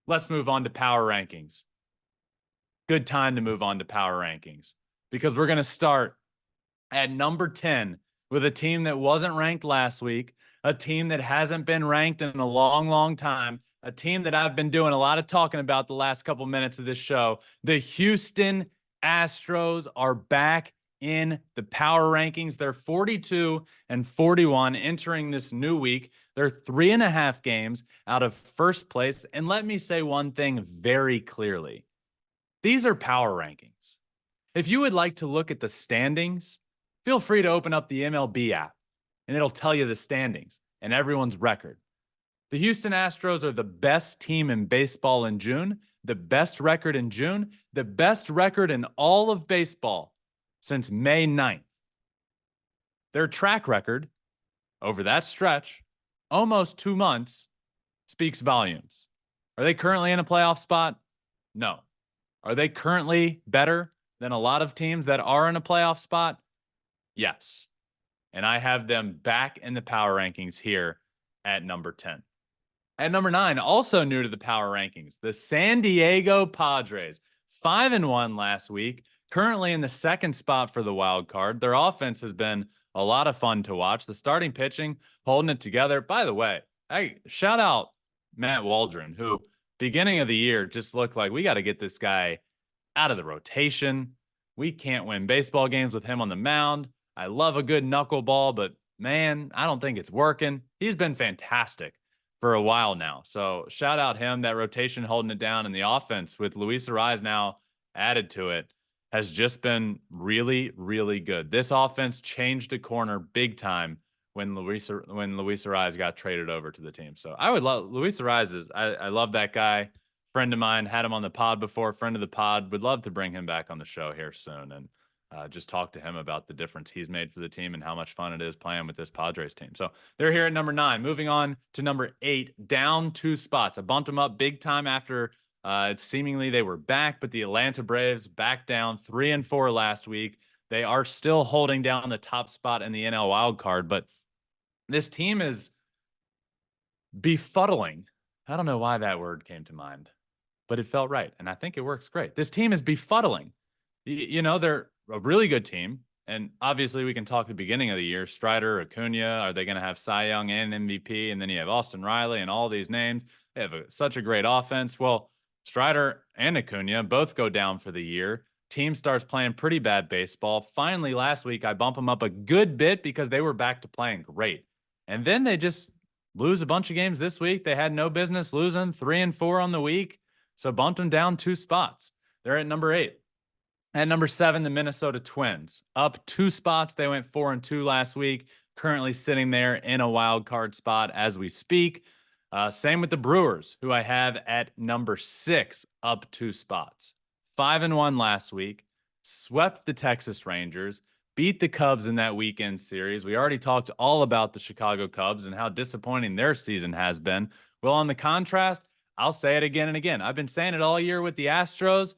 Let's move on to power rankings. Good time to move on to power rankings because we're going to start at number 10 with a team that wasn't ranked last week, a team that hasn't been ranked in a long, long time, a team that I've been doing a lot of talking about the last couple minutes of this show. The Houston Astros are back in the power rankings. They're 42 and 41 entering this new week. They're 3.5 games out of first place. And let me say one thing very clearly. These are power rankings. If you would like to look at the standings, feel free to open up the MLB app and it'll tell you the standings and everyone's record. The Houston Astros are the best team in baseball in June, the best record in June, the best record in all of baseball since May 9th. Their track record over that stretch, almost 2 months, speaks volumes. Are they currently in a playoff spot? No. Are they currently better than a lot of teams that are in a playoff spot? Yes. And I have them back in the power rankings here at number 10. At number 9, also new to the power rankings, the San Diego Padres. 5-1 last week, currently in the second spot for the wild card. Their offense has been a lot of fun to watch. The starting pitching holding it together. By the way, hey, shout out Matt Waldron, who beginning of the year just looked like we got to get this guy out of the rotation. We can't win baseball games with him on the mound. I love a good knuckleball, but man, I don't think it's working. He's been fantastic for a while now. So shout out him. That rotation holding it down, and the offense with Luis Arraez now added to it has just been really, really good. This offense changed a corner big time when Luis Arraez got traded over to the team. So I would love Luis Arraez. I love that guy. Friend of mine, had him on the pod before. Friend of the pod. Would love to bring him back on the show here soon and just talk to him about the difference he's made for the team and how much fun it is playing with this Padres team. So they're here at number 9. Moving on to number 8, down 2 spots. I bumped them up big time after seemingly they were back, but the Atlanta Braves back down 3-4 last week. They are still holding down the top spot in the NL wild card, but this team is befuddling. I don't know why that word came to mind, but it felt right, and I think it works great. This team is befuddling. You know, they're a really good team, and obviously we can talk the beginning of the year. Strider, Acuna, are they going to have Cy Young and MVP? And then you have Austin Riley and all these names. They have such a great offense. Well, Strider and Acuna both go down for the year. Team starts playing pretty bad baseball. Finally, last week, I bump them up a good bit because they were back to playing great. And then they just lose a bunch of games this week. They had no business losing, 3-4 on the week. So bumped them down 2 spots. They're at number 8. At number 7, the Minnesota Twins. Up 2 spots. They went 4-2 last week. Currently sitting there in a wild card spot as we speak. Same with the Brewers, who I have at number 6, up 2 spots. 5-1 last week. Swept the Texas Rangers. Beat the Cubs in that weekend series. We already talked all about the Chicago Cubs and how disappointing their season has been. Well, on the contrast, I'll say it again and again. I've been saying it all year with the Astros,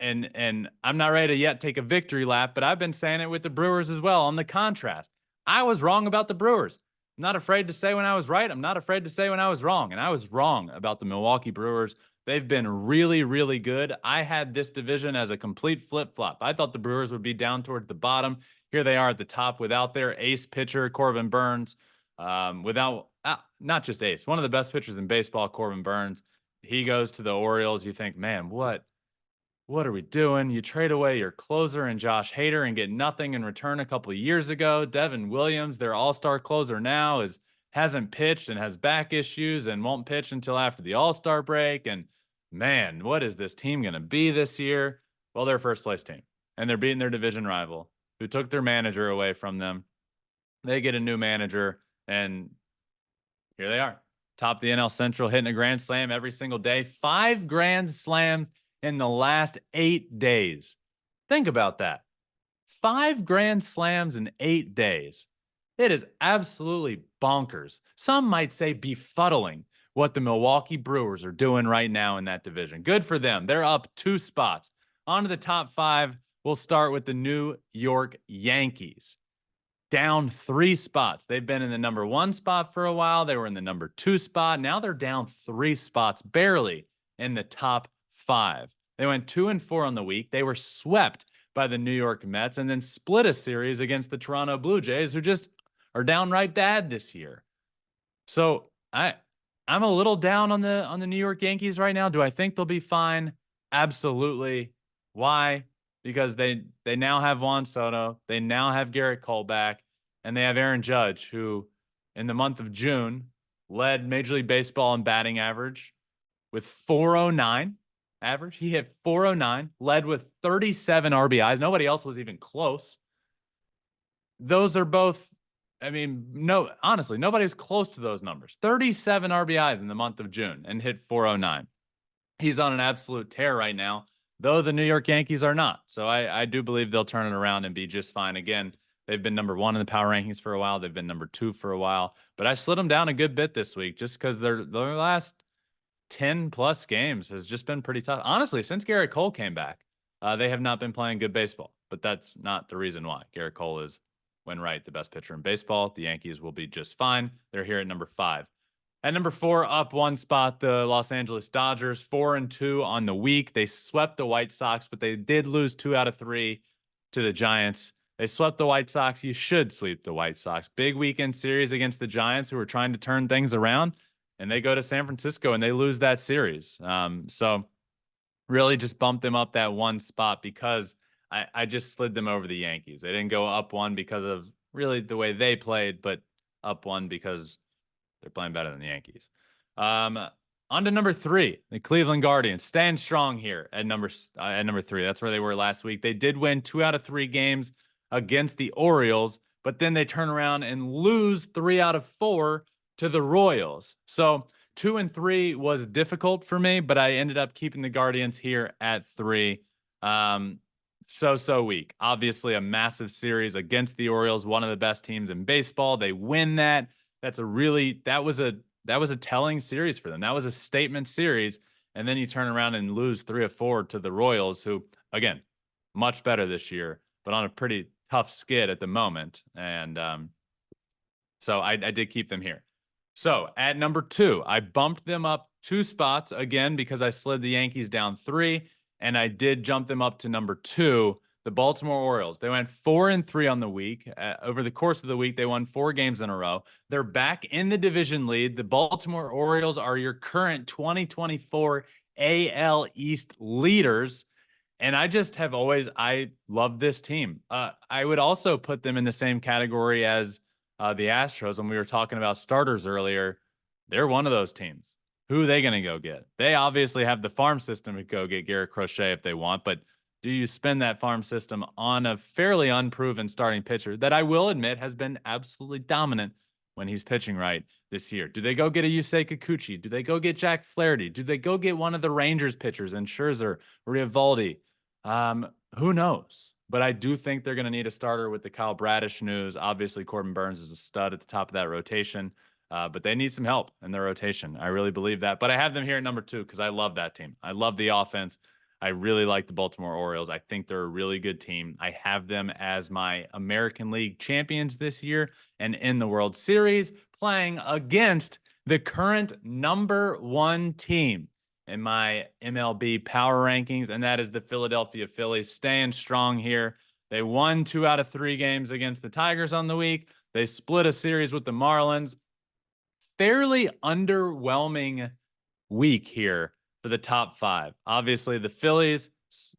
and I'm not ready to yet take a victory lap, but I've been saying it with the Brewers as well. On the contrast, I was wrong about the Brewers. I'm not afraid to say when I was right. I'm not afraid to say when I was wrong. And I was wrong about the Milwaukee Brewers. They've been really, really good. I had this division as a complete flip-flop. I thought the Brewers would be down toward the bottom. Here they are at the top without their ace pitcher, Corbin Burns. Without, not just ace, one of the best pitchers in baseball, Corbin Burns. He goes to the Orioles. You think, man, what are we doing? You trade away your closer and Josh Hader and get nothing in return a couple of years ago. Devin Williams, their all-star closer now, hasn't pitched and has back issues and won't pitch until after the all-star break. And man, what is this team going to be this year? Well, they're a first-place team, and they're beating their division rival who took their manager away from them. They get a new manager, and here they are. Top the NL Central, hitting a grand slam every single day. 5 grand slams in the last 8 days. Think about that. 5 grand slams in 8 days. It is absolutely bonkers. Some might say befuddling what the Milwaukee Brewers are doing right now in that division. Good for them. They're up 2 spots. On to the top 5. We'll start with the New York Yankees. Down 3 spots. They've been in the number 1 spot for a while. They were in the number 2 spot. Now they're down 3 spots, barely in the top 5. They went 2-4 on the week. They were swept by the New York Mets and then split a series against the Toronto Blue Jays, who just are downright bad this year. So I'm a little down on the New York Yankees right now. Do I think they'll be fine? Absolutely. Why? Because they now have Juan Soto, they now have Garrett Cole back, and they have Aaron Judge, who in the month of June led Major League Baseball in batting average with 409 average. He hit 409, led with 37 RBIs. Nobody else was even close. Those are both, I mean, no, honestly, nobody's close to those numbers. 37 RBIs in the month of June and hit 409. He's on an absolute tear right now, though the New York Yankees are not. So I do believe they'll turn it around and be just fine. Again, they've been number 1 in the power rankings for a while. They've been number 2 for a while, but I slid them down a good bit this week just because their last 10 plus games has just been pretty tough. Honestly, since Garrett Cole came back, they have not been playing good baseball, but that's not the reason why. Garrett Cole is, when right, the best pitcher in baseball. The Yankees will be just fine. They're here at number 5. At number 4, up 1 spot, the Los Angeles Dodgers, 4-2 on the week. They swept the White Sox, but they did lose 2 out of 3 to the Giants. They swept the White Sox. You should sweep the White Sox. Big weekend series against the Giants, who are trying to turn things around, and they go to San Francisco and they lose that series. So really just bumped them up that 1 spot because I just slid them over the Yankees. They didn't go up 1 because of really the way they played, but up 1 because they're playing better than the Yankees. On to number 3, the Cleveland Guardians, staying strong here at number 3. That's where they were last week. They did win 2 out of 3 games against the Orioles, but then they turn around and lose 3 out of 4 to the Royals. So 2 and 3 was difficult for me, but I ended up keeping the Guardians here at 3. So weak. Obviously, a massive series against the Orioles, one of the best teams in baseball. They win that. That was a telling series for them. That was a statement series. And then you turn around and lose 3 of 4 to the Royals, who, again, much better this year, but on a pretty tough skid at the moment. And so I did keep them here. So at number 2, I bumped them up 2 spots again because I slid the Yankees down 3, and I did jump them up to number 2, the Baltimore Orioles. They went 4-3 on the week. Over the course of the week, they won 4 games in a row. They're back in the division lead. The Baltimore Orioles are your current 2024 AL East leaders. And I love this team. I would also put them in the same category as the Astros. When we were talking about starters earlier, they're one of those teams. Who are they going to go get? They obviously have the farm system to go get Garrett Crochet if they want, but do you spend that farm system on a fairly unproven starting pitcher that I will admit has been absolutely dominant when he's pitching right this year? Do they go get a Yusei Kikuchi? Do they go get Jack Flaherty? Do they go get one of the Rangers pitchers in Scherzer or Eovaldi? Who knows? But I do think they're going to need a starter with the Kyle Bradish news. Obviously, Corbin Burns is a stud at the top of that rotation, but they need some help in their rotation. I really believe that. But I have them here at number 2 because I love that team. I love the offense. I really like the Baltimore Orioles. I think they're a really good team. I have them as my American League champions this year and in the World Series, playing against the current number 1 team in my MLB Power Rankings, and that is the Philadelphia Phillies, staying strong here. They won 2 out of 3 games against the Tigers on the week. They split a series with the Marlins. Fairly underwhelming week here for the top 5. Obviously, the Phillies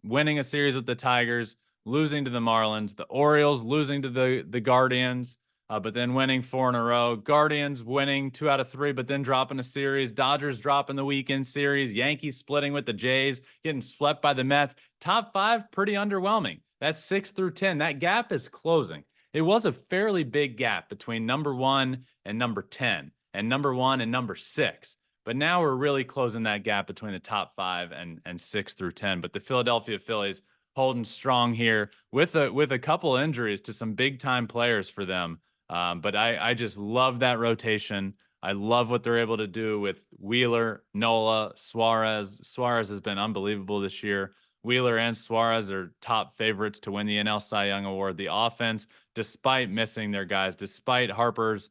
winning a series with the Tigers, losing to the Marlins, the Orioles losing to the Guardians, but then winning 4 in a row. Guardians winning 2 out of 3, but then dropping a series. Dodgers dropping the weekend series. Yankees splitting with the Jays, getting swept by the Mets. Top 5, pretty underwhelming. That's 6 through 10. That gap is closing. It was a fairly big gap between number 1 and number 10, and number 1 and number 6. But now we're really closing that gap between the top 5 and 6 through 10. But the Philadelphia Phillies holding strong here with a couple injuries to some big time players for them. But I just love that rotation. I love what they're able to do with Wheeler, Nola, Suarez. Suarez has been unbelievable this year. Wheeler and Suarez are top favorites to win the NL Cy Young Award. The offense, despite missing their guys, despite Harper's,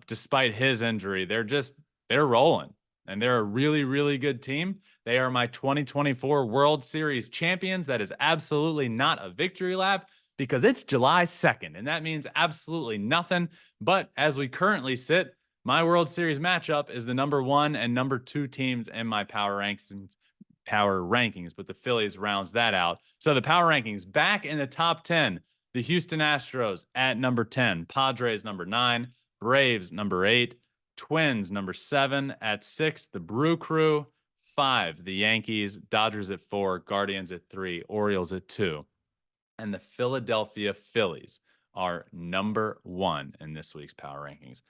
despite his injury, they're rolling, and they're a really, really good team. They are my 2024 World Series champions. That is absolutely not a victory lap because it's July 2nd, and that means absolutely nothing. But as we currently sit, my World Series matchup is the number 1 and number 2 teams in my power rankings, but the Phillies rounds that out. So the power rankings back in the top 10, the Houston Astros at number 10, Padres number 9, Braves number 8, Twins number 7, at 6, the Brew Crew, 5, the Yankees, Dodgers at 4, Guardians at 3, Orioles at 2. And the Philadelphia Phillies are number 1 in this week's power rankings.